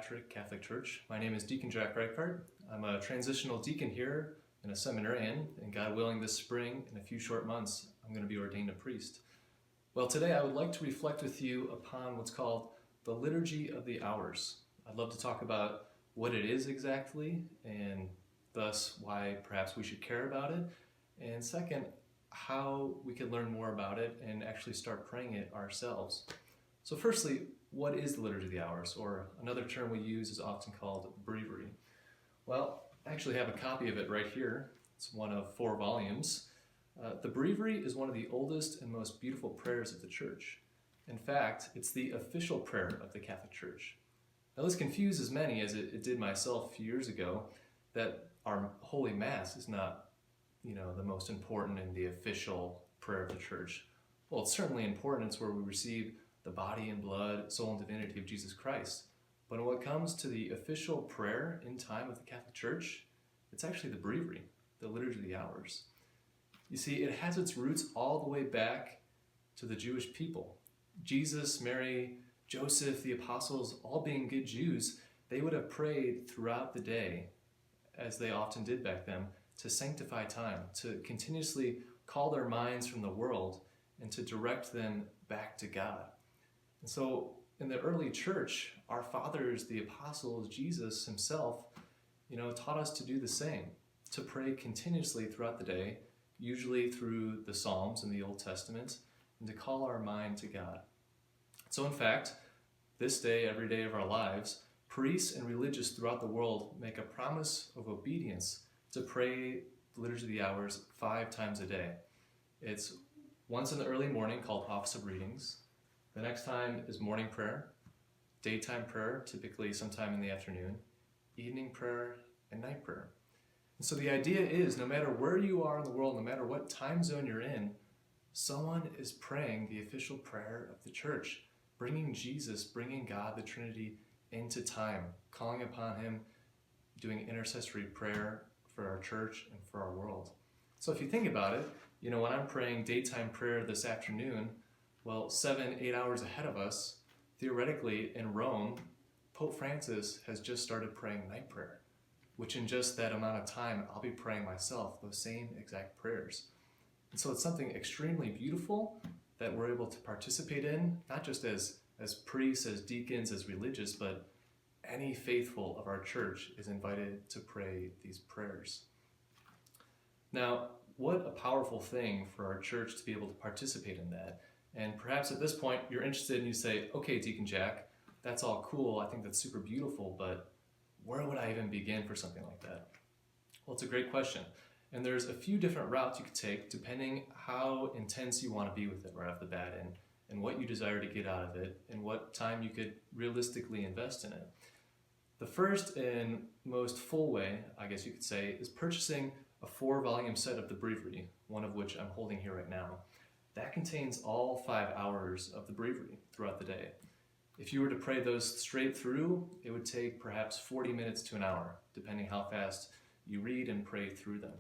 Patrick Catholic Church. My name is Dcn Jack Reichardt. I'm a transitional deacon here and a seminarian, and God willing this spring, in a few short months, I'm going to be ordained a priest. Well, today I would like to reflect with you upon what's called the Liturgy of the Hours. I'd love to talk about what it is exactly, and thus why perhaps we should care about it, and second, how we can learn more about it and actually start praying it ourselves. So firstly, what is the Liturgy of the Hours? Or another term we use is often called breviary. Well, I actually have a copy of it right here. It's one of 4 volumes. The breviary is one of the oldest and most beautiful prayers of the Church. In fact, it's the official prayer of the Catholic Church. Now this confuses many, as it did myself a few years ago, that our Holy Mass is not, the most important in the official prayer of the Church. Well, it's certainly important. It's where we receive the body and blood, soul and divinity of Jesus Christ. But when it comes to the official prayer in time of the Catholic Church, it's actually the breviary, the Liturgy of the Hours. You see, it has its roots all the way back to the Jewish people. Jesus, Mary, Joseph, the apostles, all being good Jews, they would have prayed throughout the day, as they often did back then, to sanctify time, to continuously call their minds from the world and to direct them back to God. And so in the early church, our fathers, the apostles, Jesus himself, taught us to do the same, to pray continuously throughout the day, usually through the Psalms in the Old Testament, and to call our mind to God. So in fact, this day, every day of our lives, priests and religious throughout the world make a promise of obedience to pray the Liturgy of the Hours 5 times a day. It's once in the early morning, called Office of Readings. The next time is morning prayer, daytime prayer, typically sometime in the afternoon, evening prayer, and night prayer. And so the idea is, no matter where you are in the world, no matter what time zone you're in, someone is praying the official prayer of the Church, bringing Jesus, bringing God, the Trinity, into time, calling upon him, doing intercessory prayer for our church and for our world. So if you think about it, when I'm praying daytime prayer this afternoon, well, 7-8 hours ahead of us, theoretically in Rome, Pope Francis has just started praying night prayer, which in just that amount of time, I'll be praying myself those same exact prayers. And so it's something extremely beautiful that we're able to participate in, not just as priests, as deacons, as religious, but any faithful of our church is invited to pray these prayers. Now, what a powerful thing for our church to be able to participate in that. And perhaps at this point, you're interested and you say, okay, Dcn Jack, that's all cool. I think that's super beautiful, but where would I even begin for something like that? Well, it's a great question. And there's a few different routes you could take depending how intense you want to be with it right off the bat and what you desire to get out of it and what time you could realistically invest in it. The first and most full way, I guess you could say, is purchasing a 4-volume set of the breviary, one of which I'm holding here right now. That contains all 5 hours of the breviary throughout the day. If you were to pray those straight through, it would take perhaps 40 minutes to an hour, depending how fast you read and pray through them.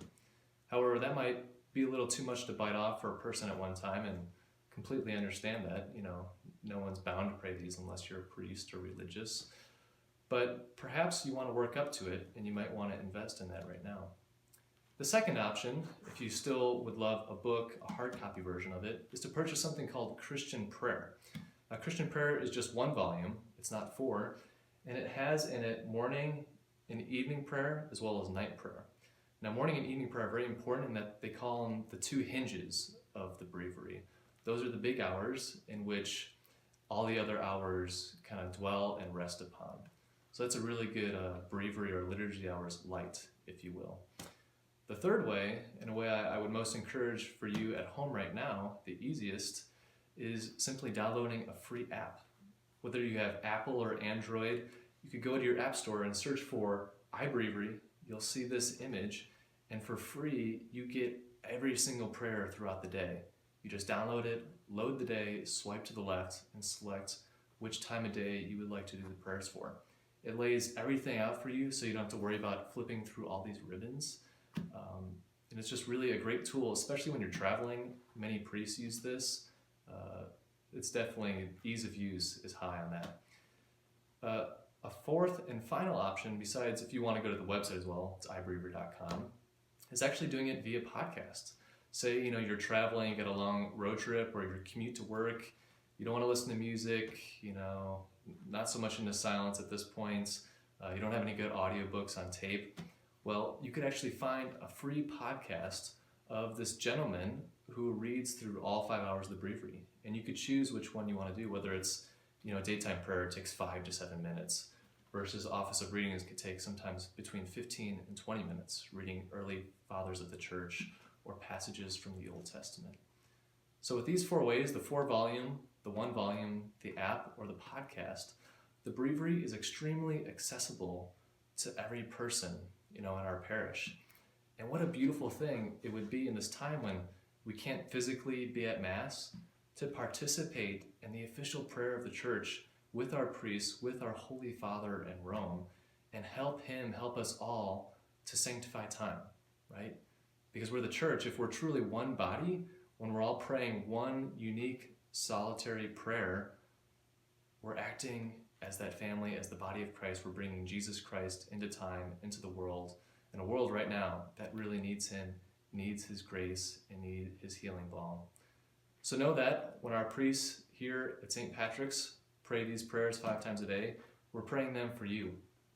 However, that might be a little too much to bite off for a person at one time, and completely understand that. No one's bound to pray these unless you're a priest or religious. But perhaps you want to work up to it, and you might want to invest in that right now. The second option, if you still would love a book, a hard copy version of it, is to purchase something called Christian Prayer. Now, Christian Prayer is just 1 volume, it's not 4, and it has in it morning and evening prayer as well as night prayer. Now, morning and evening prayer are very important in that they call them the 2 hinges of the breviary. Those are the big hours in which all the other hours kind of dwell and rest upon. So that's a really good breviary or liturgy hours light, if you will. The third way, and a way I would most encourage for you at home right now, the easiest, is simply downloading a free app. Whether you have Apple or Android, you could go to your app store and search for iBreviary. You'll see this image, and for free, you get every single prayer throughout the day. You just download it, load the day, swipe to the left, and select which time of day you would like to do the prayers for. It lays everything out for you so you don't have to worry about flipping through all these ribbons. And it's just really a great tool, especially when you're traveling. Many priests use this. It's definitely, ease of use is high on that. A fourth and final option, besides if you want to go to the website as well, it's ibereaver.com, is actually doing it via podcast. Say, you're traveling, you get a long road trip or your commute to work, you don't want to listen to music, not so much into silence at this point, you don't have any good audiobooks on tape. Well, you could actually find a free podcast of this gentleman who reads through all 5 hours of the breviary. And you could choose which one you want to do, whether it's, daytime prayer takes 5 to 7 minutes, versus office of readings could take sometimes between 15 and 20 minutes, reading early fathers of the church or passages from the Old Testament. So with these 4 ways, the 4-volume, the 1-volume, the app, or the podcast, the breviary is extremely accessible to every person, in our parish. And what a beautiful thing it would be in this time when we can't physically be at Mass to participate in the official prayer of the church with our priests, with our Holy Father in Rome, and help him help us all to sanctify time, right? Because we're the church. If we're truly one body, when we're all praying one unique solitary prayer, we're acting as that family, as the body of Christ. We're bringing Jesus Christ into time, into the world, in a world right now that really needs him, needs his grace, and needs his healing balm. So know that when our priests here at St. Patrick's pray these prayers 5 times a day, we're praying them for you,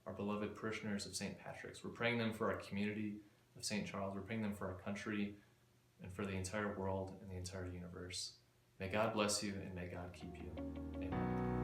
our beloved parishioners of St. Patrick's. We're praying them for our community of St. Charles. We're praying them for our country and for the entire world and the entire universe. May God bless you and may God keep you. Amen.